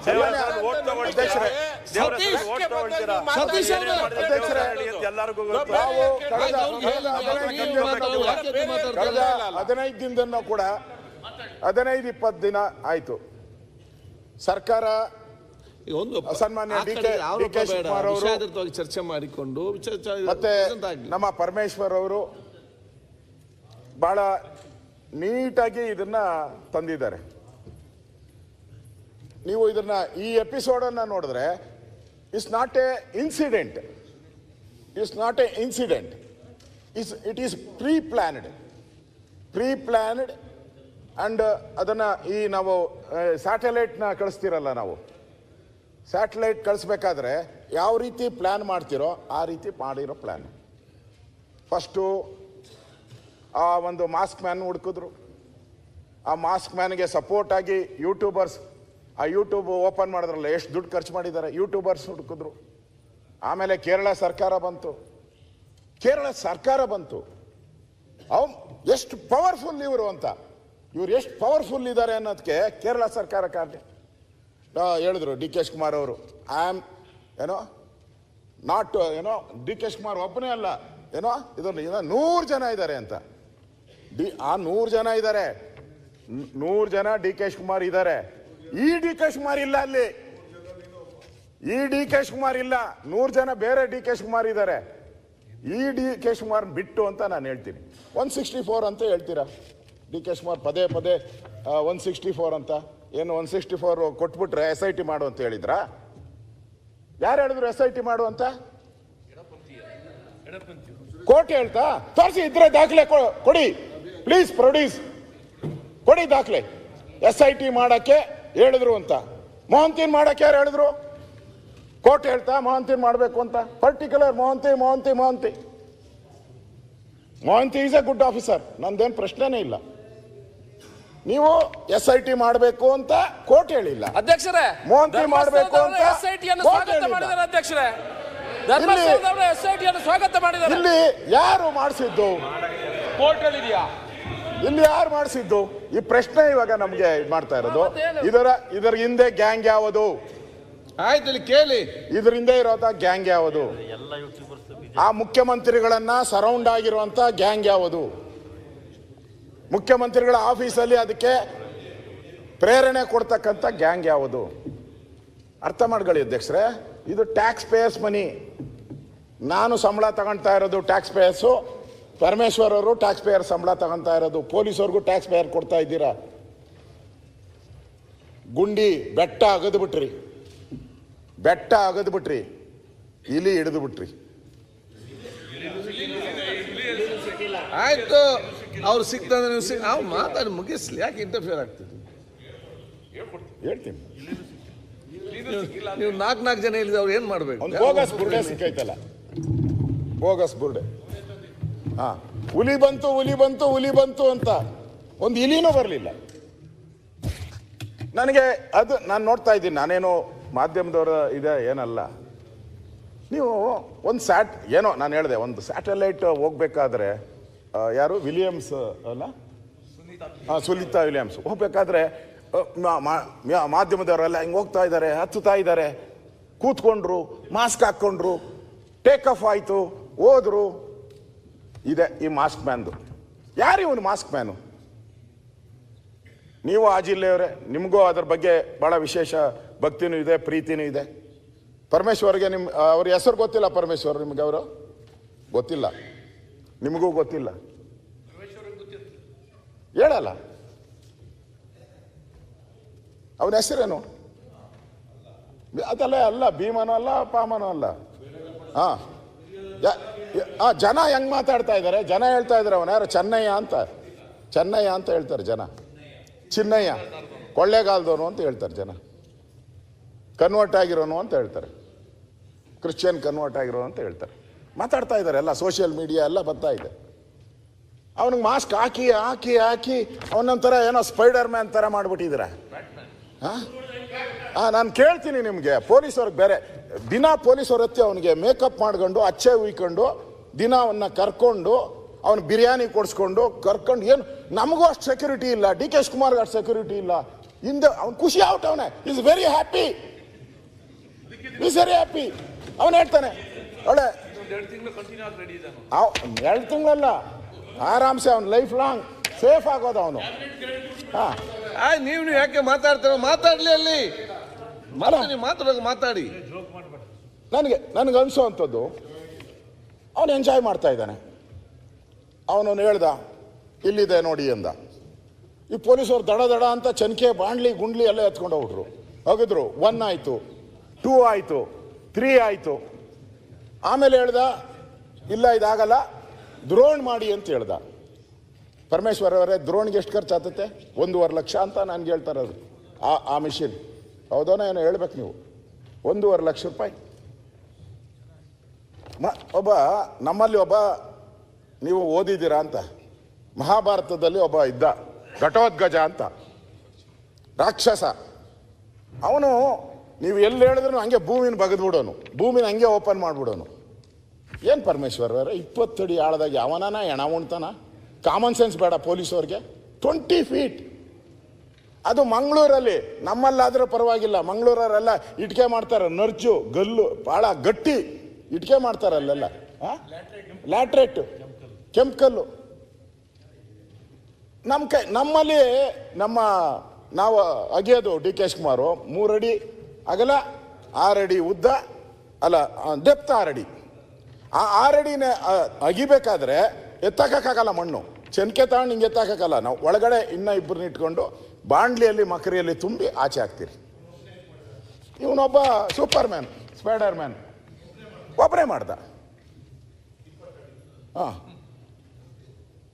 15 ದಿನದಿಂದ ಕೂಡ 15-20 ದಿನ ಆಯ್ತು ಸರ್ಕಾರ ಸನ್ಮಾನ್ಯ ಡಿ.ಕೆ. ಶಿವಕುಮಾರ್ ಅವರು ಚರ್ಚೆ ಮಾಡಿಕೊಂಡು ಮತ್ತೆ ನಮ್ಮ ಪರಮೇಶ್ವರ್ ಅವರು ಬಹಳ ನೀಟಾಗಿ ಇದನ್ನ ತಂದಿದ್ದಾರೆ. ನೀವು ಇದನ್ನ ಈ ಎಪಿಸೋಡ್ ಅನ್ನ ನೋಡಿದ್ರೆ it's not a incident, it is pre planned and ಅದನ್ನ ಈ ನಾವು ಸ್ಯಾಟಲೈಟ್ನ ಕಳಿಸ್ತಿರಲ್ಲ, ನಾವು ಸ್ಯಾಟಲೈಟ್ ಕಳಿಸ್ಬೇಕಾದ್ರೆ ಯಾವ ರೀತಿ ಪ್ಲಾನ್ ಮಾಡ್ತಿರೋ ಆ ರೀತಿ ಮಾಡಿರೋ ಪ್ಲಾನ್. ಫಸ್ಟು ಆ ಒಂದು ಮಾಸ್ಕ್ ಮ್ಯಾನ್ ಹುಡುಕಿದ್ರು, ಆ ಮಾಸ್ಕ್ ಮ್ಯಾನ್ಗೆ ಸಪೋರ್ಟ್ ಆಗಿ ಯೂಟ್ಯೂಬರ್ಸ್, ಆ ಯೂಟ್ಯೂಬ್ ಓಪನ್ ಮಾಡಿದ್ರಲ್ಲ, ಎಷ್ಟು ದುಡ್ಡು ಖರ್ಚು ಮಾಡಿದ್ದಾರೆ, ಯೂಟ್ಯೂಬರ್ಸ್ ಹುಡುಕಿದ್ರು. ಆಮೇಲೆ ಕೇರಳ ಸರ್ಕಾರ ಬಂತು. ಅವ್ನು ಎಷ್ಟು ಪವರ್ಫುಲ್ ಇವರು ಅಂತ, ಇವ್ರು ಎಷ್ಟು ಪವರ್ಫುಲ್ ಇದ್ದಾರೆ ಅನ್ನೋದಕ್ಕೆ ಕೇರಳ ಸರ್ಕಾರ ಹೇಳಿದ್ರು ಡಿ.ಕೆ. ಶಿವಕುಮಾರ್ ಅವರು, ಡಿ.ಕೆ. ಶಿವಕುಮಾರ್ ಒಬ್ಬನೇ ಅಲ್ಲ, ಇದರಲ್ಲಿ 100 ಜನ ಇದ್ದಾರೆ ಅಂತ. ಆ 100 ಜನ ಇದ್ದಾರೆ, 100 ಜನ ಡಿ.ಕೆ. ಶಿವಕುಮಾರ್ ಇದ್ದಾರೆ. ಈ ಡಿ.ಕೆ. ಶಿವಕುಮಾರ್ ಇಲ್ಲ, ಅಲ್ಲಿ ಈ ಡಿ.ಕೆ. ಶಿವಕುಮಾರ್ ಇಲ್ಲ, 100 ಜನ ಬೇರೆ ಡಿ.ಕೆ. ಶಿವಕುಮಾರ್ ಇದ್ದಾರೆ. ಈ ಡಿ.ಕೆ. ಶಿವಕುಮಾರ್ ಬಿಟ್ಟು ಅಂತ ನಾನು ಹೇಳ್ತೀನಿ. 164 ಅಂತ ಹೇಳ್ತೀರಾ ಡಿ.ಕೆ. ಶಿವಕುಮಾರ್ ಪದೇ 164 ಅಂತ. ಏನು 164 ಕೊಟ್ಬಿಟ್ರೆ SIT ಮಾಡು ಅಂತ ಹೇಳಿದ್ರಾ? ಯಾರು ಹೇಳಿದ್ರು SIT ಮಾಡು ಅಂತ? ಕೋರ್ಟ್ ಹೇಳ್ತಾ? ತೋರಿಸಿ, ಇದ್ರೆ ದಾಖಲೆ ಕೊಡಿ ಪ್ಲೀಸ್, ಪ್ರೊಡ್ಯೂಸ್ ಕೊಡಿ ದಾಖಲೆ. SIT ಮಾಡಕ್ಕೆ ಹೇಳಿದ್ರು ಅಂತ. ಮೊಹಂತಿನ್ ಮಾಡಕ್ಕೆ ಯಾರು ಹೇಳಿದ್ರು? ಕೋರ್ಟ್ ಹೇಳ್ತಾ ಮೊಹಂತಿನ್ ಮಾಡಬೇಕು ಅಂತ? Particular Mohanty is a good officer, ನಂದೇನು ಪ್ರಶ್ನೆನೇ ಇಲ್ಲ. ನೀವು SIT ಮಾಡಬೇಕು ಅಂತ ಕೋರ್ಟ್ ಹೇಳಿಲ್ಲ ಅಧ್ಯಕ್ಷರೇ, ಮೊಹಂತಿ ಮಾಡಬೇಕು ಅಂತ ಅಧ್ಯಕ್ಷರೇ. ಇಲ್ಲಿ ಯಾರು ಮಾಡಿಸಿದ್ದು? ಇಲ್ಲಿ ಯಾರು ಮಾಡಿಸಿದ್ದು? ಈ ಪ್ರಶ್ನೆ ಇವಾಗ ನಮ್ಗೆ ಮಾಡ್ತಾ ಇರೋದು. ಇದರ ಹಿಂದೆ ಗ್ಯಾಂಗ್ ಯಾವುದು? ಆಯ್ತು, ಕೇಳಿ. ಇದ್ರ ಹಿಂದೆ ಇರೋದ ಗ್ಯಾಂಗ್ ಯಾವುದು? ಆ ಮುಖ್ಯಮಂತ್ರಿಗಳನ್ನ ಸರೌಂಡ್ ಆಗಿರುವಂತ ಗ್ಯಾಂಗ್ ಯಾವುದು? ಮುಖ್ಯಮಂತ್ರಿಗಳ ಆಫೀಸಲ್ಲಿ ಅದಕ್ಕೆ ಪ್ರೇರಣೆ ಕೊಡ್ತಕ್ಕಂಥ ಗ್ಯಾಂಗ್ ಯಾವುದು? ಅರ್ಥ ಮಾಡ್ಕೊಳ್ಳಿ ಅಧ್ಯಕ್ಷರೇ, ಇದು ಟ್ಯಾಕ್ಸ್ ಪೇಯರ್ಸ್ ಮನಿ. ನಾನು ಸಂಬಳ ತಗೊಳ್ತಾ ಇರೋದು ಟ್ಯಾಕ್ಸ್ ಪೇಯರ್ಸು, ಪರಮೇಶ್ವರ್ ಅವರು ಟ್ಯಾಕ್ಸ್ ಪೇಯರ್ ಸಂಬಳ ತಗೊಳ್ತಾ ಇರೋದು, ಪೊಲೀಸವ್ರಿಗೂ ಟ್ಯಾಕ್ಸ್ ಪೇಯರ್ ಕೊಡ್ತಾ ಇದ್ದೀರಾ. ಗುಂಡಿ ಬೆಟ್ಟ ಅಗದು ಬಿಟ್ರಿ, ಇಲಿ ಹಿಡಿದು ಬಿಟ್ರಿ. ಆಯ್ತು, ಅವ್ರು ಸಿಕ್ತಂದ್ರೆ ನಾವು ಮಾತಾಡಿ ಮುಗಿಸ್ಲಿ, ಯಾಕೆ ಇಂಟರ್ಫಿಯರ್ ಆಗ್ತದೆ? ಹೇಳ್ತೀನಿ. ನೀವು 4 ಜನ ಹೇಳಿದ್ರೆ ಅವ್ರು ಏನ್ ಮಾಡ್ಬೇಕು? ಬೋಗಸ್ ಬುರ್ಡೆ ಸಿಕ್ಕೈತಲ್ಲ, ಬೋಗಸ್ ಬುರ್ಡೆ. ಹುಲಿ ಬಂತು ಅಂತ ಒಂದು ಇಲಿನೂ ಬರಲಿಲ್ಲ. ನನಗೆ ಅದು ನಾನು ನೋಡ್ತಾ ಇದ್ದೀನಿ, ನಾನೇನು ಮಾಧ್ಯಮದವರ ಇದೆ ಏನಲ್ಲ. ನೀವು ಒಂದು ಏನೋ ನಾನು ಹೇಳಿದೆ, ಒಂದು ಸ್ಯಾಟಲೈಟ್ ಹೋಗ್ಬೇಕಾದ್ರೆ ಯಾರು ವಿಲಿಯಮ್ಸ್ ಅಲ್ಲ, ಸುನೀತಾ ವಿಲಿಯಮ್ಸ್ ಹೋಗ್ಬೇಕಾದ್ರೆ ಮಾಧ್ಯಮದವರೆಲ್ಲ ಹಿಂಗೆ ಹೋಗ್ತಾ ಇದ್ದಾರೆ, ಹತ್ತುತ್ತಾ ಇದ್ದಾರೆ, ಕೂತ್ಕೊಂಡ್ರು, ಮಾಸ್ಕ್ ಹಾಕ್ಕೊಂಡ್ರು, ಟೇಕ್ ಆಫ್ ಆಯಿತು, ಹೋದ್ರು. ಇದೆ ಈ ಮಾಸ್ಕ್ ಮ್ಯಾನ್ದು. ಯಾರು ಇವನು ಮಾಸ್ಕ್ ಮ್ಯಾನು? ನೀವು ಆ ಜಿಲ್ಲೆಯವರೇ, ನಿಮಗೂ ಅದ್ರ ಬಗ್ಗೆ ಭಾಳ ವಿಶೇಷ ಭಕ್ತಿನೂ ಇದೆ, ಪ್ರೀತಿನೂ ಇದೆ. ಪರಮೇಶ್ವರ್ಗೆ ಅವ್ರ ಹೆಸರು ಗೊತ್ತಿಲ್ಲ. ಪರಮೇಶ್ವರ್ ನಿಮ್ಗೆ ಅವರು ಗೊತ್ತಿಲ್ಲ, ನಿಮಗೂ ಗೊತ್ತಿಲ್ಲ, ಹೇಳಲ್ಲ. ಅವನ ಹೆಸರೇನು? ಅದಲ್ಲ, ಅಲ್ಲ ಭೀಮನೂ ಅಲ್ಲ, ಪಾಮನೂ ಅಲ್ಲ. ಜನ ಹೆಂಗ್ ಮಾತಾಡ್ತಾ ಇದ್ದಾರೆ? ಜನ ಹೇಳ್ತಾ ಇದ್ದಾರೆ ಅವನ ಯಾರು ಚೆನ್ನಯ್ಯ ಅಂತ ಹೇಳ್ತಾರೆ ಜನ. ಚಿನ್ನಯ್ಯ ಕೊಳ್ಳೇಗಾಲದವನು ಅಂತ ಹೇಳ್ತಾರೆ ಜನ. ಕನ್ವರ್ಟ್ ಆಗಿರೋನು ಅಂತ ಹೇಳ್ತಾರೆ, ಕ್ರಿಶ್ಚಿಯನ್ ಕನ್ವರ್ಟ್ ಆಗಿರೋನು ಅಂತ ಹೇಳ್ತಾರೆ. ಮಾತಾಡ್ತಾ ಇದ್ದಾರೆ, ಎಲ್ಲ ಸೋಷಿಯಲ್ ಮೀಡಿಯಾ ಎಲ್ಲ ಬರ್ತಾ ಇದೆ. ಅವನಿಗೆ ಮಾಸ್ಕ್ ಹಾಕಿ ಅವನೊಂಥರ ಏನೋ ಸ್ಪೈಡರ್ ಮ್ಯಾನ್ ಥರ ಮಾಡಿಬಿಟ್ಟಿದ್ದೀರ. ನಾನು ಕೇಳ್ತೀನಿ ನಿಮಗೆ, ಪೊಲೀಸವ್ರಿಗೆ ಬೇರೆ ದಿನ ಪೊಲೀಸವ್ರ ಹತ್ತಿ ಅವನಿಗೆ ಮೇಕಪ್ ಮಾಡ್ಕೊಂಡು, ಅಚ್ಚೆ ಉಯ್ಕೊಂಡು, ದಿನ ಅವನ್ನ ಕರ್ಕೊಂಡು, ಅವನು ಬಿರಿಯಾನಿ ಕೊಡಿಸ್ಕೊಂಡು ಕರ್ಕೊಂಡು, ಏನು ನಮಗೂ ಅಷ್ಟು ಸೆಕ್ಯೂರಿಟಿ ಇಲ್ಲ, ಡಿ.ಕೆ. ಶಿವಕುಮಾರ್ಗೆ ಅಷ್ಟು ಸೆಕ್ಯೂರಿಟಿ ಇಲ್ಲ. ಹಿಂದೆ ಅವ್ನು ಖುಷಿ ಆಗ್ಬಿಟ್ಟವನೆ, is very happy, is very happy. ಅವನು ಹೇಳ್ತಾನೆ ಒಳ್ಳೆ 2 ತಿಂಗಳಲ್ಲ, ಆರಾಮ್ಸೆ ಅವ್ನು ಲೈಫ್ ಲಾಂಗ್ ಸೇಫ್ ಆಗೋದು ಅವನು. ನೀವು ಯಾಕೆ ಮಾತಾಡ್ತಾರ? ಮಾತಾಡ್ಲಿ ಅಲ್ಲಿ, ನೀವು ಮಾತಾಡೋದು ಮಾತಾಡಿ. ನನಗೆ ಅನಿಸೋವಂಥದ್ದು, ಅವನು ಎಂಜಾಯ್ ಮಾಡ್ತಾ ಇದ್ದಾನೆ. ಅವನವನು ಹೇಳ್ದ ಇಲ್ಲಿದೆ ನೋಡಿ ಅಂದ. ಈ ಪೊಲೀಸರು ದಡ ದಡ ಅಂತ ಚನ್ಕೆ ಬಾಂಡ್ಲಿ ಗುಂಡ್ಲಿ ಎಲ್ಲ ಎತ್ಕೊಂಡು ಹೋಗ್ಬಿಟ್ರು. ಹೋಗಿದ್ರು 1 ಆಯಿತು, 2 ಆಯಿತು, 3 ಆಯಿತು. ಆಮೇಲೆ ಹೇಳ್ದ ಇಲ್ಲ ಇದಾಗಲ್ಲ, ದ್ರೋಣ್ ಮಾಡಿ ಅಂತ ಹೇಳ್ದ. ಪರಮೇಶ್ವರ್ ಅವರೇ, ದ್ರೋಣ್ಗೆ ಎಷ್ಟು ಖರ್ಚು ಆಗ್ತತೆ? 1.5 ಲಕ್ಷ ಅಂತ ನನಗೆ ಹೇಳ್ತಾರೆ ಅದು, ಆ ಮಿಷಿನ್. ಹೌದೋನೋ ಏನೋ ಹೇಳ್ಬೇಕು ನೀವು. 1.5 ಲಕ್ಷ ರೂಪಾಯಿ. ಒಬ್ಬ ನಮ್ಮಲ್ಲಿ ಒಬ್ಬ, ನೀವು ಓದಿದ್ದೀರಾ ಅಂತ, ಮಹಾಭಾರತದಲ್ಲಿ ಒಬ್ಬ ಇದ್ದ, ಘಟೋದ್ಗಜ ಅಂತ, ರಾಕ್ಷಸ. ಅವನು ನೀವು ಎಲ್ಲಿ ಹೇಳಿದ್ರು ಹಂಗೆ ಭೂಮಿನ ಬಗೆದ್ಬಿಡೋನು, ಭೂಮಿನ ಹಂಗೆ ಓಪನ್ ಮಾಡಿಬಿಡೋನು. ಏನು ಪರಮೇಶ್ವರ್ ಅವರೇ, 20 ಅಡಿ ಆಳದಾಗ ಯಾವನಾನ ಹೆಣ ಉಣ್ತಾನ? ಕಾಮನ್ ಸೆನ್ಸ್ ಬೇಡ ಪೊಲೀಸವ್ರಿಗೆ? 20 ಫೀಟ್. ಅದು ಮಂಗಳೂರಲ್ಲಿ, ನಮ್ಮಲ್ಲಾದರೂ ಪರವಾಗಿಲ್ಲ. ಮಂಗಳೂರವರೆಲ್ಲ ಇಟ್ಕೆ ಮಾಡ್ತಾರೆ, ನರ್ಜು ಗಲ್ಲು ಭಾಳ ಗಟ್ಟಿ ಇಟ್ಕೆ ಮಾಡ್ತಾರೆ ಅಲ್ಲೆಲ್ಲ. ಲ್ಯಾಟ್ರೇಟ್, ಕೆಂಪು. ನಮ್ಮಲ್ಲಿ ನಾವು ಅಗಿಯೋದು ಡಿ ಕೆ ಶಿವಕುಮಾರ್ 3 ಅಡಿ ಅಗಲ, 6 ಅಡಿ ಉದ್ದ, ಅಲ್ಲ ಡೆಪ್ತ್ 6 ಅಡಿ. ಆ 6 ಅಡಿನ ಅಗಿಬೇಕಾದ್ರೆ ಎತ್ತಕ್ಕಾಗಲ್ಲ ಮಣ್ಣು, ಚೆನ್ಕೆ ತಗೊಂಡು ಹಿಂಗೆ ಎತ್ತಕ್ಕಾಗಲ್ಲ. ನಾವು ಒಳಗಡೆ ಇನ್ನೂ 2 ಇಟ್ಕೊಂಡು ಬಾಂಡ್ಲಿಯಲ್ಲಿ ಮಕರಿಯಲ್ಲಿ ತುಂಬಿ ಆಚೆ ಹಾಕ್ತೀರಿ. ಇವನೊಬ್ಬ ಸೂಪರ್ ಮ್ಯಾನ್, ಸ್ಪೈಡರ್ ಮ್ಯಾನ್ ಒಬ್ಬರೇ ಮಾಡ್ದ.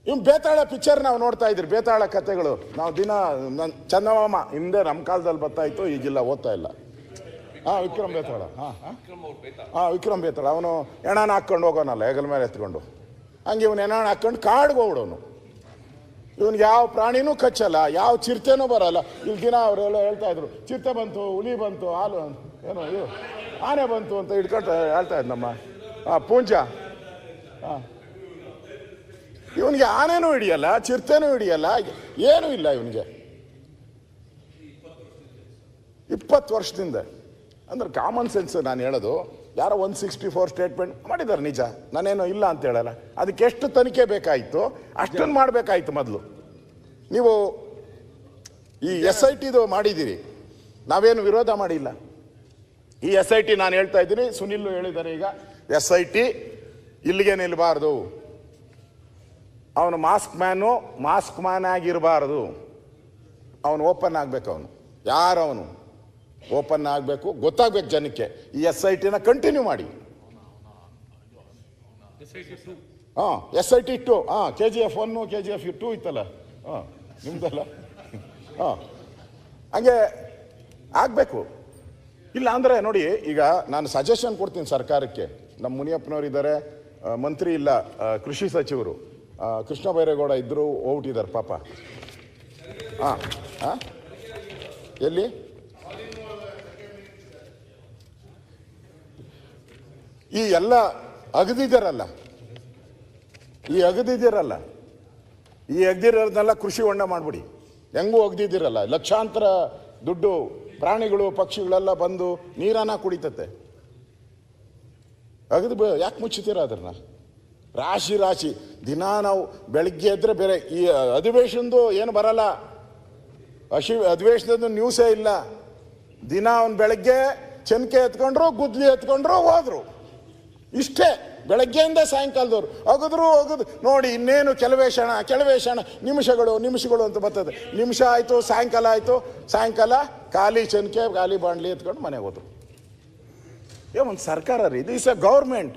ಇವ್ ಬೇತಾಳ ಪಿಕ್ಚರ್ ನಾವು ನೋಡ್ತಾ ಇದ್ರಿ, ಬೇತಾಳ ಕಥೆಗಳು ನಾವು ದಿನ. ಚಂದಮಾಮ ಹಿಂದೆ ನಮ್ಮ ಕಾಲದಲ್ಲಿ ಬರ್ತಾ ಇತ್ತು, ಈಗಿಲ್ಲ, ಓದ್ತಾ ಇಲ್ಲ. ವಿಕ್ರಮ್ ಬೇತಾಳ. ವಿಕ್ರಮ್ ಬೇತಾಳ. ಅವನು ಹೆಣನ ಹಾಕ್ಕೊಂಡು ಹೋಗೋನಲ್ಲ ಹೆಗಲ ಮೇಲೆ ಎತ್ಕೊಂಡು, ಹಂಗೆ ಇವನು ಹೆಣ ಹಾಕ್ಕೊಂಡು ಕಾಡ್ಗೆ ಹೋಗ್ಬಿಡೋನು. ಇವನ್ಗೆ ಯಾವ ಪ್ರಾಣಿನೂ ಕಚ್ಚಲ್ಲ, ಯಾವ ಚಿರತೆನೂ ಬರಲ್ಲ. ಇಲ್ಲಿ ದಿನ ಅವರೆಲ್ಲ ಹೇಳ್ತಾ ಇದ್ರು, ಚಿರತೆ ಬಂತು, ಹುಲಿ ಬಂತು, ಹಾಲು ಏನೋ ಇದು ಆನೆ ಬಂತು ಅಂತ ಹಿಡ್ಕೊಂಡು ಹೇಳ್ತಾ ಇದ್ ನಮ್ಮ ಪೂಂಜ. ಇವನಿಗೆ ಆನೆನೂ ಹಿಡಿಯಲ್ಲ, ಚಿರತೆನೂ ಹಿಡಿಯಲ್ಲ, ಏನೂ ಇಲ್ಲ ಇವನಿಗೆ. 20 ವರ್ಷದಿಂದ. ಅಂದ್ರೆ ಕಾಮನ್ ಸೆನ್ಸ್ ನಾನು ಹೇಳೋದು. ಯಾರೋ 164 ಸ್ಟೇಟ್ಮೆಂಟ್ ಮಾಡಿದ್ದಾರೆ, ನಿಜ, ನಾನೇನೋ ಇಲ್ಲ ಅಂತ ಹೇಳಲ್ಲ. ಅದಕ್ಕೆ ಎಷ್ಟು ತನಿಖೆ ಬೇಕಾಯಿತು ಅಷ್ಟನ್ನು ಮಾಡಬೇಕಾಯ್ತು ಮೊದಲು. ನೀವು ಈ SITದು ಮಾಡಿದ್ದೀರಿ, ನಾವೇನು ವಿರೋಧ ಮಾಡಿಲ್ಲ. ಈ SIT ನಾನು ಹೇಳ್ತಾ ಇದ್ದೀನಿ, ಸುನಿಲ್ ಹೇಳಿದ್ದಾರೆ ಈಗ, SIT ಇಲ್ಲಿಗೆ ನಿಲ್ಲಬಾರ್ದು. ಅವನು ಮಾಸ್ಕ್ ಮ್ಯಾನ್ ಆಗಿರಬಾರ್ದು. ಅವನು ಓಪನ್ ಆಗಬೇಕು. ಅವನು ಯಾರವನು ಓಪನ್ ಆಗಬೇಕು, ಗೊತ್ತಾಗಬೇಕು ಜನಕ್ಕೆ. ಈ SITನ ಕಂಟಿನ್ಯೂ ಮಾಡಿ. SIT 2, KGF 1, KGF 2 ಇತ್ತಲ್ಲ, ನಿಮ್ದಲ್ಲ, ಹಂಗೆ ಆಗಬೇಕು. ಇಲ್ಲ ಅಂದರೆ ನೋಡಿ, ಈಗ ನಾನು ಸಜೆಷನ್ ಕೊಡ್ತೀನಿ ಸರ್ಕಾರಕ್ಕೆ. ನಮ್ಮ ಮುನಿಯಪ್ಪನವ್ರು ಇದ್ದಾರೆ, ಮಂತ್ರಿ ಇಲ್ಲ, ಕೃಷಿ ಸಚಿವರು ಕೃಷ್ಣ ಬೈರೇಗೌಡ ಇದ್ದರು, ಹೋಗ್ಬಿಟ್ಟಿದ್ದಾರೆ ಪಾಪ. ಎಲ್ಲಿ ಈ ಎಲ್ಲ ಅಗದಿದ್ದಾರಲ್ಲ, ಈ ಅಗದಿರೋದನ್ನೆಲ್ಲ ಕೃಷಿ ಹೊಂಡ ಮಾಡಿಬಿಡಿ. ಹೆಂಗೂ ಅಗದಿದ್ದೀರಲ್ಲ, ಲಕ್ಷಾಂತರ ದುಡ್ಡು, ಪ್ರಾಣಿಗಳು ಪಕ್ಷಿಗಳೆಲ್ಲ ಬಂದು ನೀರನ್ನ ಕುಡಿತತೆ. ಅಗದು ಯಾಕೆ ಮುಚ್ಚುತ್ತೀರ ಅದನ್ನ? ರಾಶಿ ದಿನ ನಾವು ಬೆಳಗ್ಗೆ ಎದ್ರೆ ಬೇರೆ ಈ ಅಧಿವೇಶನದ್ದು ಏನು ಬರಲ್ಲ, ಅಧಿವೇಶನದ ನ್ಯೂಸೇ ಇಲ್ಲ. ದಿನ ಅವನು ಬೆಳಗ್ಗೆ ಚೆನ್ಕೆ ಎತ್ಕೊಂಡ್ರು, ಗುದ್ಲಿ ಎತ್ಕೊಂಡ್ರು, ಹೋದ್ರು. ಇಷ್ಟೇ, ಬೆಳಗ್ಗೆಯಿಂದ ಸಾಯಂಕಾಲದವ್ರು ಅಗದ್ರು ನೋಡಿ. ಇನ್ನೇನು ಕೆಲವೇ ಕ್ಷಣ ನಿಮಿಷಗಳು ಅಂತ ಬರ್ತದೆ. ನಿಮಿಷ ಆಯಿತು, ಸಾಯಂಕಾಲ ಖಾಲಿ ಚೆನ್ಕೆ, ಖಾಲಿ ಬಾಂಡ್ಲಿ ಎತ್ಕೊಂಡು ಮನೆಗೆ ಹೋದ್ರು. ಒಂದು ಸರ್ಕಾರ ರೀ, ದಿಸ್ ಎ ಗೌರ್ಮೆಂಟ್.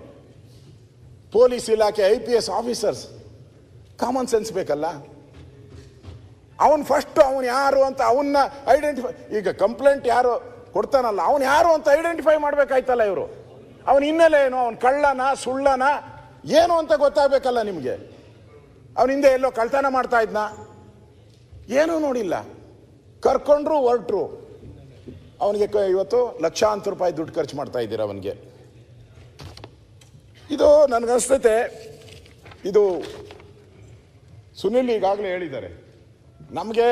ಪೊಲೀಸ್ ಇಲಾಖೆ, IPS ಆಫೀಸರ್ಸ್, ಕಾಮನ್ ಸೆನ್ಸ್ ಬೇಕಲ್ಲ. ಅವನು ಫಸ್ಟ್ ಅವನು ಯಾರು ಅಂತ ಅವನ್ನ ಐಡೆಂಟಿಫೈ, ಈಗ ಕಂಪ್ಲೇಂಟ್ ಯಾರು ಕೊಡ್ತಾನಲ್ಲ ಅವನು ಯಾರು ಅಂತ ಐಡೆಂಟಿಫೈ ಮಾಡಬೇಕಾಯ್ತಲ್ಲ ಇವರು. ಅವನ ಹಿನ್ನೆಲೆ ಏನು, ಅವನು ಕಳ್ಳನ ಸುಳ್ಳನ ಏನು ಅಂತ ಗೊತ್ತಾಗಬೇಕಲ್ಲ ನಿಮಗೆ. ಅವನ ಹಿಂದೆ ಎಲ್ಲೋ ಕಳ್ತನ ಮಾಡ್ತಾ ಇದ್ನ, ಏನೂ ನೋಡಿಲ್ಲ, ಕರ್ಕೊಂಡ್ರು ಹೊರಟ್ರು. ಅವನಿಗೆ ಇವತ್ತು ಲಕ್ಷಾಂತರ ರೂಪಾಯಿ ದುಡ್ಡು ಖರ್ಚು ಮಾಡ್ತಾ ಇದ್ದೀರ ಅವನಿಗೆ. ಇದು ನನಗನ್ಸ್ತೈತೆ, ಇದು ಸುನಿಲ್ ಈಗಾಗಲೇ ಹೇಳಿದ್ದಾರೆ, ನಮಗೆ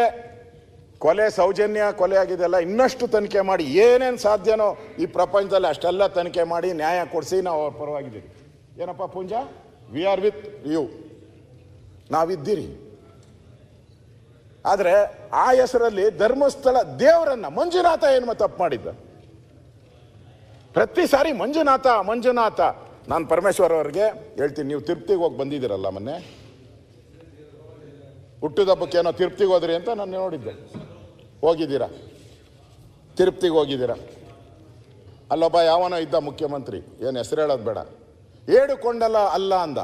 ಕೊಲೆ ಸೌಜನ್ಯ ಕೊಲೆ ಆಗಿದೆಯಲ್ಲ ಇನ್ನಷ್ಟು ತನಿಖೆ ಮಾಡಿ ಏನೇನು ಸಾಧ್ಯನೋ ಈ ಪ್ರಪಂಚದಲ್ಲಿ ಅಷ್ಟೆಲ್ಲ ತನಿಖೆ ಮಾಡಿ ನ್ಯಾಯ ಕೊಡಿಸಿ ನಾವು ಅವ್ರ ಪರವಾಗಿದ್ದೀವಿ. ಏನಪ್ಪ Punja, we are with you, ನಾವಿದ್ದೀರಿ. ಆದರೆ ಆ ಹೆಸರಲ್ಲಿ ಧರ್ಮಸ್ಥಳ ದೇವರನ್ನ ಮಂಜುನಾಥ ಏನು ತಪ್ಪು ಮಾಡಿದ್ದ? ಪ್ರತಿ ಸಾರಿ ಮಂಜುನಾಥ. ನಾನು ಪರಮೇಶ್ವರ್ ಅವ್ರಿಗೆ ಹೇಳ್ತೀನಿ, ನೀವು ತಿರುಪತಿಗೆ ಹೋಗಿ ಬಂದಿದ್ದೀರಲ್ಲ ಮೊನ್ನೆ, ಹುಟ್ಟಿದಬ್ಬಕ್ಕೆ ಏನೋ ತಿರುಪತಿಗೆ ಹೋದ್ರಿ ಅಂತ ನಾನು ನೋಡಿದ್ದೆ. ಹೋಗಿದ್ದೀರಾ? ತಿರುಪತಿಗೆ ಹೋಗಿದ್ದೀರಾ? ಅಲ್ಲೊಬ್ಬ ಯಾವನೋ ಇದ್ದ ಮುಖ್ಯಮಂತ್ರಿ, ಏನು ಹೆಸರು ಹೇಳೋದು ಬೇಡ, ಏಡುಕೊಂಡಲ್ಲ ಅಲ್ಲ ಅಂದ.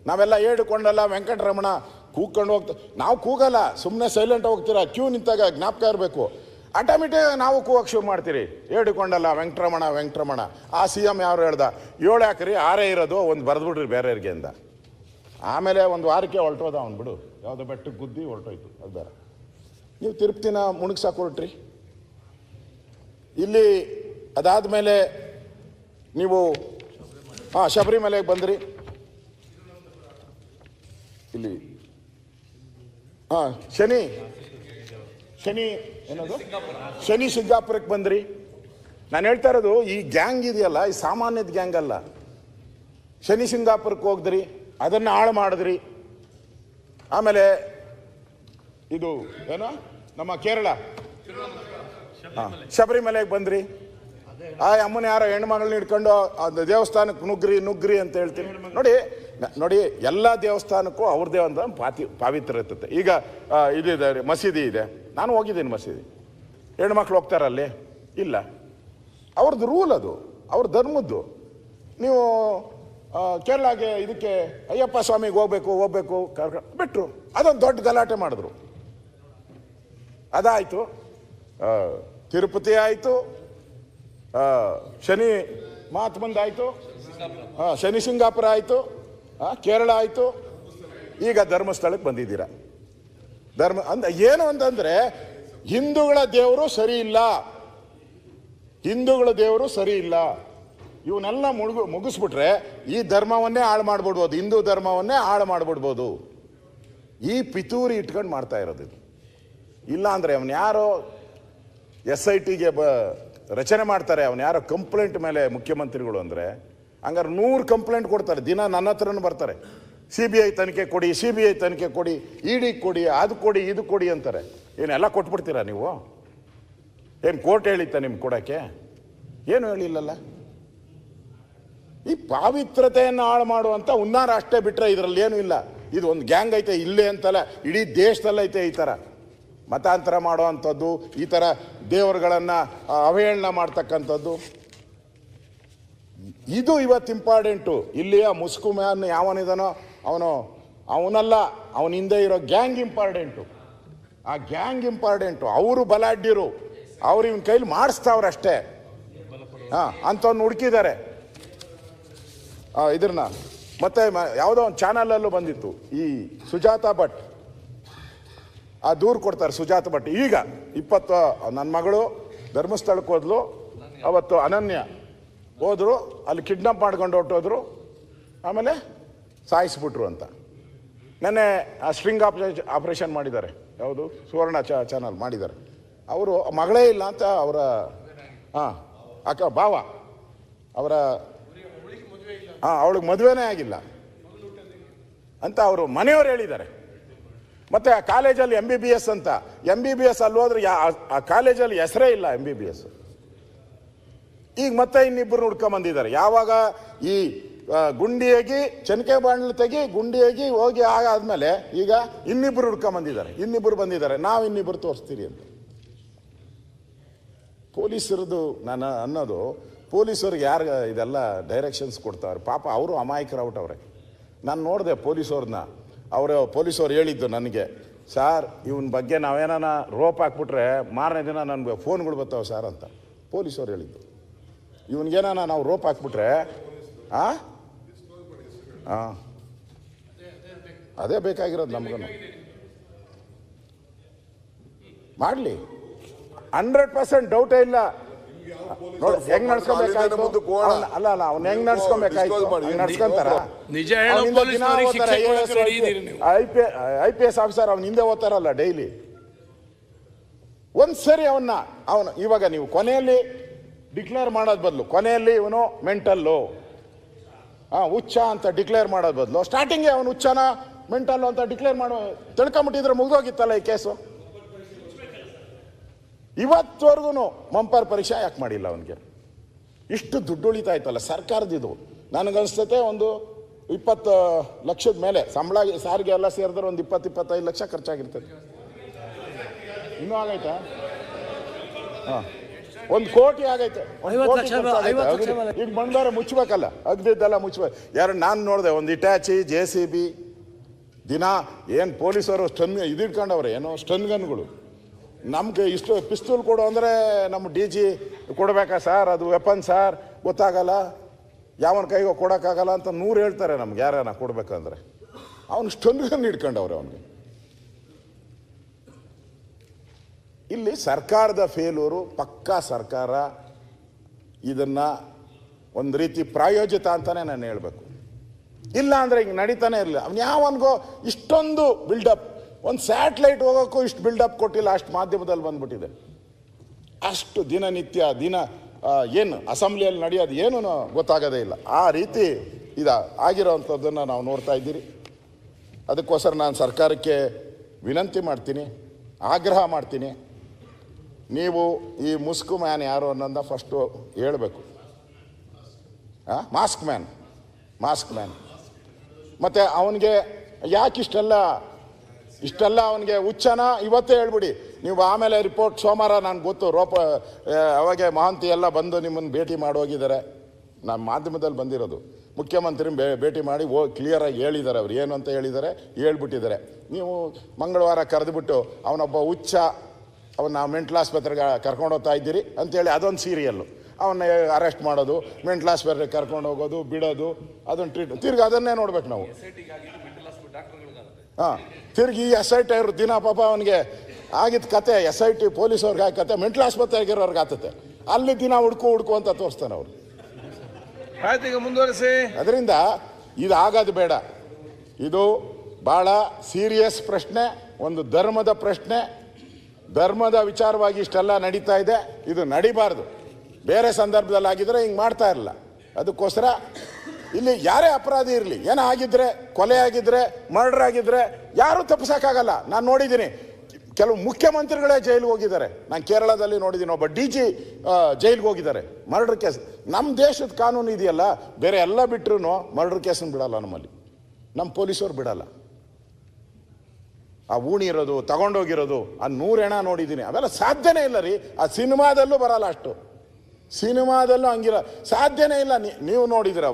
ನಾವೆಲ್ಲ ಏಡುಕೊಂಡಲ್ಲ ವೆಂಕಟರಮಣ ಕೂಗ್ಕೊಂಡು ನಾವು ಕೂಗಲ್ಲ, ಸುಮ್ಮನೆ ಸೈಲೆಂಟ್ ಹೋಗ್ತೀರಾ. ಕ್ಯೂ ನಿಂತಾಗ ಜ್ಞಾಪಕ ಇರಬೇಕು. ಆಟೋಮೆಟಿಕ್ ನಾವು ಕೂಗಕ್ಕೆ ಶುರು ಮಾಡ್ತೀರಿ, ಏಡುಕೊಂಡಲ್ಲ ವೆಂಕಟರಮಣ. ಆ CM ಯಾರು ಹೇಳ್ದ, 7 ಹಾಕ್ರಿ 6 ಇರೋದು, ಒಂದು ಬರೆದ್ಬಿಡ್ರಿ ಬೇರೆಯವ್ರಿಗೆ ಅಂದ. ಆಮೇಲೆ ಒಂದು ವಾರಕ್ಕೆ ಹೊರಟೋದ ಅವ್ನು, ಬಿಡು, ಯಾವುದೋ ಬೆಟ್ಟಕ್ಕೆ ಗುದ್ದಿ ಹೊರಟೋಯ್ತು, ಅದು ಬೇರೆ. ನೀವು ತಿರುಪ್ತಿನ ಮುಣಗ್ಸಾಕ್ ಹೊರಟ್ರಿ. ಇಲ್ಲಿ ಅದಾದಮೇಲೆ ನೀವು ಶಬರಿಮಲೆಗೆ ಬಂದ್ರಿ. ಇಲ್ಲಿ ಶನಿ ಏನದು ಶನಿ ಸಿಂಗಾಪುರಕ್ಕೆ ಬಂದ್ರಿ. ನಾನು ಹೇಳ್ತಾ ಇರೋದು ಈ ಗ್ಯಾಂಗ್ ಇದೆಯಲ್ಲ, ಈ ಸಾಮಾನ್ಯದ ಗ್ಯಾಂಗ್ ಅಲ್ಲ. ಶನಿ ಸಿಂಗಾಪುರಕ್ಕೆ ಹೋಗಿದ್ರಿ, ಅದನ್ನು ಹಾಳು ಮಾಡಿದ್ರಿ. ಆಮೇಲೆ ಇದು ಏನೋ ನಮ್ಮ ಕೇರಳ ಶಬರಿಮಲೆಗೆ ಬಂದ್ರಿ. ಆ ಅಮ್ಮನ ಯಾರೋ ಹೆಣ್ಮಗಳನ್ನ ಹಿಡ್ಕೊಂಡು ಅದು ದೇವಸ್ಥಾನಕ್ಕೆ ನುಗ್ರಿ ಅಂತ ಹೇಳ್ತೀನಿ. ನೋಡಿ ಎಲ್ಲ ದೇವಸ್ಥಾನಕ್ಕೂ ಅವ್ರದ್ದೇ ಒಂದು ಪಾವಿತ್ರ ಇರ್ತದೆ. ಈಗ ಇದಿದೆ, ಮಸೀದಿ ಇದೆ, ನಾನು ಹೋಗಿದ್ದೀನಿ ಮಸೀದಿ. ಹೆಣ್ಮಕ್ಳು ಹೋಗ್ತಾರಲ್ಲಿ? ಇಲ್ಲ, ಅವ್ರದ್ದು ರೂಲ್, ಅದು ಅವ್ರ ಧರ್ಮದ್ದು. ನೀವು ಕೇರಳಗೆ ಇದಕ್ಕೆ ಅಯ್ಯಪ್ಪ ಸ್ವಾಮಿಗೆ ಹೋಗ್ಬೇಕು ಬಿಟ್ಟರು, ಅದೊಂದು ದೊಡ್ಡ ಗಲಾಟೆ ಮಾಡಿದ್ರು. ಅದಾಯಿತು, ತಿರುಪತಿ ಆಯಿತು, ಶನಿ ಮಹಾತ್ಮಂದಾಯಿತು, ಶನಿ ಸಿಂಗಾಪುರ ಆಯಿತು, ಕೇರಳ ಆಯಿತು, ಈಗ ಧರ್ಮಸ್ಥಳಕ್ಕೆ ಬಂದಿದ್ದೀರಾ. ಏನು ಅಂತಂದ್ರೆ ಹಿಂದೂಗಳ ದೇವರು ಸರಿ ಇಲ್ಲ. ಇವನ್ನೆಲ್ಲ ಮುಗಿಸ್ಬಿಟ್ರೆ ಈ ಧರ್ಮವನ್ನೇ ಹಾಳು ಮಾಡ್ಬಿಡ್ಬೋದು, ಹಿಂದೂ ಧರ್ಮವನ್ನೇ ಹಾಳು ಮಾಡ್ಬಿಡ್ಬೋದು. ಈ ಪಿತೂರಿ ಇಟ್ಕೊಂಡು ಮಾಡ್ತಾ ಇರೋದು ಇದು. ಇಲ್ಲ ಅಂದರೆ ಅವನು ಯಾರೋ SITಗೆ ರಚನೆ ಮಾಡ್ತಾರೆ, ಅವನು ಯಾರೋ ಕಂಪ್ಲೇಂಟ್ ಮೇಲೆ ಮುಖ್ಯಮಂತ್ರಿಗಳು ಅಂದರೆ ಹಂಗಾರೆ 100 ಕಂಪ್ಲೇಂಟ್ ಕೊಡ್ತಾರೆ ದಿನ. ನನ್ನ ಹತ್ರನೂ ಬರ್ತಾರೆ, CBI ತನಿಖೆ ಕೊಡಿ, ED ಕೊಡಿ, ಅದು ಕೊಡಿ, ಇದು ಕೊಡಿ ಅಂತಾರೆ. ಏನೆಲ್ಲ ಕೊಟ್ಬಿಡ್ತೀರಾ ನೀವು? ಏನು ಕೋರ್ಟ್ ಹೇಳಿತ್ತ ನಿಮ್ಗೆ ಕೊಡೋಕ್ಕೆ? ಏನು ಹೇಳಿಲ್ಲಲ್ಲ. ಈ ಪಾವಿತ್ರತೆಯನ್ನು ಹಾಳು ಮಾಡುವಂಥ ಹುನ್ನಾರ ಅಷ್ಟೇ ಬಿಟ್ಟರೆ ಇದರಲ್ಲಿ ಏನೂ ಇಲ್ಲ. ಇದು ಒಂದು ಗ್ಯಾಂಗ್ ಐತೆ, ಇಲ್ಲೇ ಅಂತಲ್ಲ, ಇಡೀ ದೇಶದಲ್ಲೈತೆ ಈ ಥರ ಮತಾಂತರ ಮಾಡುವಂಥದ್ದು, ಈ ಥರ ದೇವರುಗಳನ್ನು ಅವಹೇಳನ ಮಾಡ್ತಕ್ಕಂಥದ್ದು. ಇದು ಇವತ್ತು ಇಂಪಾರ್ಟೆಂಟು. ಇಲ್ಲಿಯ ಮುಸ್ಕು ಮ್ಯಾನ್ ಯಾವನಿದಾನೋ ಅವನಲ್ಲ, ಅವನ ಹಿಂದೆ ಇರೋ ಗ್ಯಾಂಗ್ ಇಂಪಾರ್ಟೆಂಟು. ಆ ಗ್ಯಾಂಗ್ ಇಂಪಾರ್ಟೆಂಟು. ಅವರು ಬಲಾಢ್ಯರು, ಅವ್ರು ಇವನ ಕೈಲಿ ಮಾಡಿಸ್ತಾವ್ರಷ್ಟೇ. ಅಂಥವ್ನು ಹುಡುಕಿದ್ದಾರೆ. ಇದ್ರನ್ನ ಮತ್ತೆ ಯಾವುದೋ ಒಂದು ಚಾನಲಲ್ಲೂ ಬಂದಿತ್ತು, ಈ ಸುಜಾತಾ ಭಟ್ ಆ ದೂರು ಕೊಡ್ತಾರೆ. ಸುಜಾತ ಭಟ್ ಈಗ 20 ನನ್ನ ಮಗಳು ಧರ್ಮಸ್ಥಳಕ್ಕೆ ಹೋದ್ಲು, ಅವತ್ತು ಅನನ್ಯ ಹೋದ್ರು, ಅಲ್ಲಿ ಕಿಡ್ನಾಪ್ ಮಾಡ್ಕೊಂಡು ಹೊರಟೋದ್ರು, ಆಮೇಲೆ ಸಾಯಿಸ್ಬಿಟ್ರು ಅಂತ. ನೆನ್ನೆ ಸ್ಟ್ರಿಂಗ್ ಆಪರೇಷನ್ ಮಾಡಿದ್ದಾರೆ, ಯಾವುದು ಸುವರ್ಣ ಚಾನಲ್ ಮಾಡಿದ್ದಾರೆ. ಅವರು ಮಗಳೇ ಇಲ್ಲ ಅಂತ ಅವರ ಅಕ್ಕ ಭಾವ ಅವರ ಅವಳಿಗೆ ಮದುವೆನೇ ಆಗಿಲ್ಲ ಅಂತ ಅವರು ಮನೆಯವರು ಹೇಳಿದ್ದಾರೆ. ಮತ್ತೆ ಆ ಕಾಲೇಜಲ್ಲಿ MBBS ಅಂತ, MBBS ಅಲ್ಲಿ ಹೋದ್ರೆ ಆ ಕಾಲೇಜಲ್ಲಿ ಹೆಸರೇ ಇಲ್ಲ MBBS. ಈಗ ಮತ್ತೆ ಇನ್ನಿಬ್ಬರು ಹುಡ್ಕೊಂಬಂದಿದ್ದಾರೆ. ಯಾವಾಗ ಈ ಗುಂಡಿಯಾಗಿ ಚನಕೆ ಬಾಣಲು ತೆಗಿ ಗುಂಡಿಯಾಗಿ ಹೋಗಿ ಆಗಾದ್ಮೇಲೆ ಈಗ ಇನ್ನಿಬ್ಬರು ಹುಡ್ಕೊಂಬಂದಿದ್ದಾರೆ, ಬಂದಿದ್ದಾರೆ. ನಾವು ಇನ್ನಿಬ್ಬರು ತೋರಿಸ್ತೀರಿ ಅಂತ. ಪೊಲೀಸರದು ನಾನು ಅನ್ನೋದು, ಪೊಲೀಸರಿಗೆ ಯಾರು ಇದೆಲ್ಲ ಡೈರೆಕ್ಷನ್ಸ್ ಕೊಡ್ತಾವ್ರೆ, ಪಾಪ ಅವರು ಅಮಾಯಕರಾಗ್ಬಿಟ್ಟವ್ರೆ. ನಾನು ನೋಡಿದೆ ಪೊಲೀಸವ್ರನ್ನ, ಪೊಲೀಸವ್ರು ಹೇಳಿದ್ದು ನನಗೆ, ಸಾರ್ ಇವನ ಬಗ್ಗೆ ನಾವೇನ ರೋಪ್ ಹಾಕ್ಬಿಟ್ರೆ ಮಾರನೇ ದಿನ ನನಗೆ ಫೋನ್ಗಳು ಬರ್ತಾವೆ ಸರ್ ಅಂತ ಪೊಲೀಸವ್ರು ಹೇಳಿದ್ದು. ಇವನಿಗೇನ ನಾವು ರೋಪ್ ಹಾಕ್ಬಿಟ್ರೆ ಅದೇ ಬೇಕಾಗಿರೋದು ನಮಗೂ. ಮಾಡಲಿ, 100% ಡೌಟೇ ಇಲ್ಲ. ನೋಡಿ ಹೆಂಗ್ ನಡ್ಸ್ಕೊಬೇಕಾಯ್ತು, ಅಲ್ಲ ಅವ್ನು ಹೆಂಗ್ ನಡ್ಸ್ಕೊಬೇಕಾಯ್ತು ನಡ್ಸ್ಕೊಂತಾರ. IPS ಆಫೀಸರ್ ಅವ್ನ ಹಿಂದೆ ಓದ್ತಾರಲ್ಲ ಡೈಲಿ, ಒಂದ್ಸರಿ ಅವನು ಇವಾಗ ನೀವು ಕೊನೆಯಲ್ಲಿ ಡಿಕ್ಲೇರ್ ಮಾಡೋದ್ ಬದಲು ಕೊನೆಯಲ್ಲಿ ಇವನು ಮೆಂಟಲ್ಲು ಹುಚ್ಚ ಅಂತ ಡಿಕ್ಲೇರ್ ಮಾಡೋದ್ ಬದಲು ಸ್ಟಾರ್ಟಿಂಗ್ಗೆ ಅವನು ಹುಚ್ಚನ ಮೆಂಟಲ್ಲು ಅಂತ ಡಿಕ್ಲೇರ್ ಮಾಡೋ ತಿಳ್ಕೊಂಬಿಟ್ಟಿದ್ರೆ ಮುಗ್ದೋಗಿತ್ತಲ್ಲ ಈ ಕೇಸು. ಇವತ್ತವರೆಗೂ ಮಂಪರ್ ಪರೀಕ್ಷೆ ಯಾಕೆ ಮಾಡಿಲ್ಲ ಅವನಿಗೆ? ಇಷ್ಟು ದುಡ್ಡು ಉಳಿತಾಯ್ತಲ್ಲ ಸರ್ಕಾರದಿದು. ನನಗನ್ಸ್ತತೆ ಒಂದು 20 ಲಕ್ಷದ ಮೇಲೆ ಸಂಬಳ ಸಾರಿಗೆ ಎಲ್ಲ ಸೇರಿದ್ರೆ ಒಂದು 20-25 ಲಕ್ಷ ಖರ್ಚಾಗಿರ್ತದೆ. ಇನ್ನೂ ಆಗೈತಾ? ಹಾಂ, 1 ಕೋಟಿ ಆಗೈತೆ. ಈಗ ಬಂದವರೆ ಮುಚ್ಚಬೇಕಲ್ಲ, ಅಗ್ದಿದ್ದೆಲ್ಲ ಮುಚ್ಚಬೇಕು. ಯಾರು ನಾನು ನೋಡಿದೆ ಒಂದು ಇಟ್ಯಾಚಿ JCB ದಿನ ಏನು ಪೊಲೀಸರು ಸ್ಟನ್ ಇದಿಟ್ಕೊಂಡವ್ರೆ, ಏನೋ ಸ್ಟನ್ ಗನ್ಗಳು. ನಮ್ಗೆ ಇಷ್ಟು ಪಿಸ್ತೂಲ್ ಕೊಡು ಅಂದರೆ ನಮ್ಮ DG ಕೊಡಬೇಕಾ ಸರ್, ಅದು ವೆಪನ್ ಸರ್, ಗೊತ್ತಾಗಲ್ಲ, ಯಾವನ ಕೈಗೋ ಕೊಡೋಕ್ಕಾಗಲ್ಲ ಅಂತ 100 ಹೇಳ್ತಾರೆ ನಮ್ಗೆ ಯಾರನ್ನ ಕೊಡ್ಬೇಕಂದ್ರೆ. ಅವನು ಸ್ಟನ್ ಗನ್ ಹಿಡ್ಕೊಂಡವ್ರೆ ಅವನಿಗೆ. ಇಲ್ಲಿ ಸರ್ಕಾರದ ಫೇಲೂರು ಪಕ್ಕಾ. ಸರ್ಕಾರ ಇದನ್ನು ಒಂದು ರೀತಿ ಪ್ರಾಯೋಜಿತ ಅಂತಲೇ ನಾನು ಹೇಳಬೇಕು. ಇಲ್ಲ ಅಂದರೆ ಹಿಂಗೆ ನಡೀತಾನೆ ಇರಲಿಲ್ಲ. ಅವ್ನು ಯಾವನಿಗೋ ಇಷ್ಟೊಂದು ಬಿಲ್ಡಪ್, ಒಂದು ಸ್ಯಾಟ್ಲೈಟ್ ಹೋಗೋಕ್ಕೂ ಇಷ್ಟು ಬಿಲ್ಡಪ್ ಕೊಟ್ಟಿಲ್ಲ, ಅಷ್ಟು ಮಾಧ್ಯಮದಲ್ಲಿ ಬಂದ್ಬಿಟ್ಟಿದೆ. ಅಷ್ಟು ದಿನನಿತ್ಯ ಏನು ಅಸೆಂಬ್ಲಿಯಲ್ಲಿ ನಡೆಯೋದು ಏನೂ ಗೊತ್ತಾಗೋದೇ ಇಲ್ಲ. ಆ ರೀತಿ ಆಗಿರೋವಂಥದ್ದನ್ನು ನಾವು ನೋಡ್ತಾ ಇದ್ದೀರಿ. ಅದಕ್ಕೋಸ್ಕರ ನಾನು ಸರ್ಕಾರಕ್ಕೆ ವಿನಂತಿ ಮಾಡ್ತೀನಿ, ಆಗ್ರಹ ಮಾಡ್ತೀನಿ, ನೀವು ಈ ಮುಸ್ಕು ಮ್ಯಾನ್ ಯಾರು ಅನ್ನೋದ ಫಸ್ಟು ಹೇಳಬೇಕು. ಮಾಸ್ಕ್ ಮ್ಯಾನ್ ಮತ್ತು ಅವನಿಗೆ ಯಾಕೆ ಇಷ್ಟೆಲ್ಲ ಅವನಿಗೆ ಹುಚ್ಚನ ಇವತ್ತೇ ಹೇಳ್ಬಿಡಿ ನೀವು. ಆಮೇಲೆ ರಿಪೋರ್ಟ್ ಸೋಮವಾರ ನನಗೆ ಗೊತ್ತು, ಅವಾಗೆ ಮಹಂತಿ ಎಲ್ಲ ಬಂದು ನಿಮ್ಮನ್ನು ಭೇಟಿ ಮಾಡೋಗಿದ್ದಾರೆ. ನಮ್ಮ ಮಾಧ್ಯಮದಲ್ಲಿ ಬಂದಿರೋದು. ಮುಖ್ಯಮಂತ್ರಿ ಭೇಟಿ ಮಾಡಿ ಕ್ಲಿಯರಾಗಿ ಹೇಳಿದ್ದಾರೆ, ಅವ್ರು ಏನು ಅಂತ ಹೇಳ್ಬಿಟ್ಟಿದ್ದಾರೆ. ನೀವು ಮಂಗಳವಾರ ಕರೆದುಬಿಟ್ಟು ಅವನೊಬ್ಬ ಹುಚ್ಚ, ಅವನ್ನ ಮೆಂಟಲ್ ಆಸ್ಪತ್ರೆಗೆ ಕರ್ಕೊಂಡು ಹೋಗ್ತಾ ಇದ್ದೀರಿ ಅಂತೇಳಿ ಅದೊಂದು ಸೀರಿಯಲ್ಲು. ಅವನ್ನ ಅರೆಸ್ಟ್ ಮಾಡೋದು, ಮೆಂಟಲ್ ಆಸ್ಪತ್ರೆಗೆ ಕರ್ಕೊಂಡು ಹೋಗೋದು, ಬಿಡೋದು, ಅದೊಂದು ತಿರ್ಗಿ ಅದನ್ನೇ ನೋಡ್ಬೇಕು ನಾವು. ತಿರ್ಗಿ ಈ SIT ಇರೋ ದಿನ ಪಾಪ ಅವನಿಗೆ ಆಗಿದ್ದ ಕತೆ, SIT ಪೊಲೀಸವ್ರಿಗೆ ಆಗ ಕತೆ, ಮೆಂಟಲ್ ಆಸ್ಪತ್ರೆಗಿರೋರ್ಗೆ ಆಗ್ತತೆ. ಅಲ್ಲಿ ದಿನ ಹುಡ್ಕು ಅಂತ ತೋರಿಸ್ತಾನೆ ಅವರು. ಮುಂದುವರಿಸಿ. ಅದರಿಂದ ಇದು ಆಗೋದು ಬೇಡ. ಇದು ಭಾಳ ಸೀರಿಯಸ್ ಪ್ರಶ್ನೆ, ಒಂದು ಧರ್ಮದ ಪ್ರಶ್ನೆ. ಧರ್ಮದ ವಿಚಾರವಾಗಿ ಇಷ್ಟೆಲ್ಲ ನಡೀತಾ ಇದೆ, ಇದು ನಡಿಬಾರ್ದು. ಬೇರೆ ಸಂದರ್ಭದಲ್ಲಿ ಆಗಿದ್ರೆ ಹಿಂಗೆ ಮಾಡ್ತಾ ಇರಲಿಲ್ಲ. ಅದಕ್ಕೋಸ್ಕರ ಇಲ್ಲಿ ಯಾರೇ ಅಪರಾಧಿ ಇರಲಿ, ಏನೋ ಆಗಿದ್ರೆ, ಕೊಲೆ ಆಗಿದ್ರೆ, ಮರ್ಡರ್ ಆಗಿದ್ರೆ ಯಾರೂ ತಪ್ಪಿಸೋಕ್ಕಾಗಲ್ಲ. ನಾನು ನೋಡಿದ್ದೀನಿ, ಕೆಲವು ಮುಖ್ಯಮಂತ್ರಿಗಳೇ ಜೈಲಿಗೆ ಹೋಗಿದ್ದಾರೆ. ನಾನು ಕೇರಳದಲ್ಲಿ ನೋಡಿದ್ದೀನಿ, ಒಬ್ಬ DG ಜೈಲಿಗೆ ಹೋಗಿದ್ದಾರೆ ಮರ್ಡರ್ ಕೇಸ್. ನಮ್ಮ ದೇಶದ ಕಾನೂನು ಇದೆಯಲ್ಲ, ಬೇರೆ ಎಲ್ಲ ಬಿಟ್ಟರು ಮರ್ಡರ್ ಕೇಸನ್ನು ಬಿಡಲ್ಲ ನಮ್ಮಲ್ಲಿ, ನಮ್ಮ ಪೊಲೀಸರು ಬಿಡಲ್ಲ. ಆ ಊಣಿ ಇರೋದು, ತಗೊಂಡೋಗಿರೋದು, ಆ 100 ಹೆಣ ನೋಡಿದ್ದೀನಿ. ಅವೆಲ್ಲ ಸಾಧ್ಯನೇ ಇಲ್ಲ ರೀ. ಆ ಸಿನಿಮಾದಲ್ಲೂ ಬರಲ್ಲ, ಅಷ್ಟು ಸಿನಿಮಾದಲ್ಲೂ ಹಂಗಿಲ್ಲ, ಸಾಧ್ಯನೇ ಇಲ್ಲ. ನೀವು ನೋಡಿದಿರ,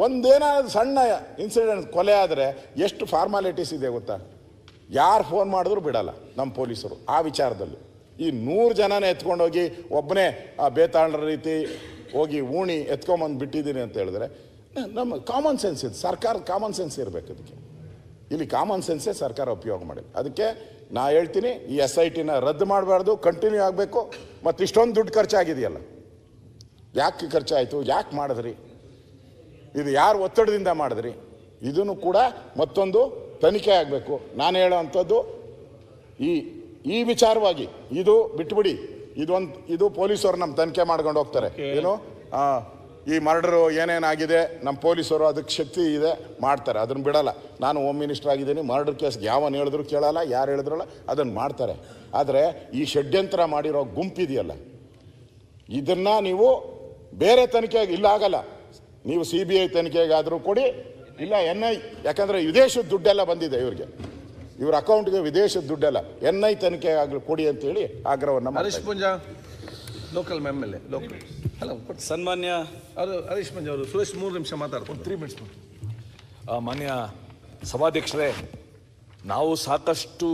ಒಂದೇನಾದ್ರು ಸಣ್ಣ ಇನ್ಸಿಡೆಂಟ್ ಕೊಲೆ ಆದರೆ ಎಷ್ಟು ಫಾರ್ಮಾಲಿಟೀಸ್ ಇದೆ ಗೊತ್ತಾ? ಯಾರು ಫೋನ್ ಮಾಡಿದ್ರು ಬಿಡಲ್ಲ ನಮ್ಮ ಪೊಲೀಸರು ಆ ವಿಚಾರದಲ್ಲಿ. ಈ 100 ಜನನೇ ಎತ್ಕೊಂಡೋಗಿ ಒಬ್ಬನೇ ಬೇತಾಳರ ರೀತಿ ಹೋಗಿ ಊಣಿ ಎತ್ಕೊಂಬಂದು ಬಿಟ್ಟಿದ್ದೀನಿ ಅಂತ ಹೇಳಿದ್ರೆ ನಮ್ಮ ಕಾಮನ್ ಸೆನ್ಸ್ ಇದೆ. ಸರ್ಕಾರದ ಕಾಮನ್ ಸೆನ್ಸ್ ಇರಬೇಕು ಅದಕ್ಕೆ. ಇಲ್ಲಿ ಕಾಮನ್ ಸೆನ್ಸೇ ಸರ್ಕಾರ ಉಪಯೋಗ ಮಾಡಿಲ್ಲ. ಅದಕ್ಕೆ ನಾ ಹೇಳ್ತೀನಿ, ಈ SITನ ರದ್ದು ಮಾಡಬಾರ್ದು, ಕಂಟಿನ್ಯೂ ಆಗಬೇಕು. ಮತ್ತು ಇಷ್ಟೊಂದು ದುಡ್ಡು ಖರ್ಚಾಗಿದೆಯಲ್ಲ, ಯಾಕೆ ಖರ್ಚಾಯಿತು, ಯಾಕೆ ಮಾಡಿದ್ರಿ, ಇದು ಯಾರು ಒತ್ತಡದಿಂದ ಮಾಡಿದ್ರಿ, ಇದನ್ನು ಕೂಡ ಮತ್ತೊಂದು ತನಿಖೆ ಆಗಬೇಕು. ನಾನು ಹೇಳೋ ಅಂಥದ್ದು ಈ ವಿಚಾರವಾಗಿ ಇದು ಬಿಟ್ಬಿಡಿ. ಇದು ಪೊಲೀಸರು ನಮ್ಮ ತನಿಖೆ ಮಾಡ್ಕೊಂಡು ಹೋಗ್ತಾರೆ. ಏನು ಈ ಮರ್ಡರು ಏನೇನಾಗಿದೆ ನಮ್ಮ ಪೊಲೀಸರು ಅದಕ್ಕೆ ಶಕ್ತಿ ಇದೆ, ಮಾಡ್ತಾರೆ, ಅದನ್ನು ಬಿಡಲ್ಲ. ನಾನು ಹೋಮ್ ಮಿನಿಸ್ಟರ್ ಆಗಿದ್ದೀನಿ, ಮರ್ಡರ್ ಕೇಸ್ಗೆ ಯಾವನು ಹೇಳಿದ್ರು ಕೇಳಲ್ಲ, ಯಾರು ಹೇಳಿದ್ರಲ್ಲ ಅದನ್ನು ಮಾಡ್ತಾರೆ. ಆದರೆ ಈ ಷಡ್ಯಂತ್ರ ಮಾಡಿರೋ ಗುಂಪಿದೆಯಲ್ಲ, ಇದನ್ನು ನೀವು ಬೇರೆ ತನಿಖೆಗೆ ಇಲ್ಲ ಆಗಲ್ಲ. ನೀವು CBI ತನಿಖೆಗಾದರೂ ಕೊಡಿ, ಇಲ್ಲ NI, ಯಾಕಂದರೆ ವಿದೇಶದ ದುಡ್ಡೆಲ್ಲ ಬಂದಿದೆ ಇವ್ರಿಗೆ, ಇವ್ರ ಅಕೌಂಟ್ಗೆ ವಿದೇಶದ ದುಡ್ಡೆಲ್ಲ, NI ತನಿಖೆ ಆಗಲಿ ಕೊಡಿ ಅಂತೇಳಿ ಆಗ್ರಹವನ್ನು ಮಾಡ್ತಾರೆ. ಲೋಕಲ್ MLA ಲೋಕಲ್ ಸನ್ಮಾನ್ಯ ಹರೀಶ್ ಮಂಜು ಅವರು, ಸುರೇಶ್ 3 ನಿಮಿಷ ಮಾತಾಡ್ತಾರೆ. 3 ಮಿನಿಟ್ಸ್. ಮಾನ್ಯ ಸಭಾಧ್ಯಕ್ಷರೇ, ನಾವು ಸಾಕಷ್ಟು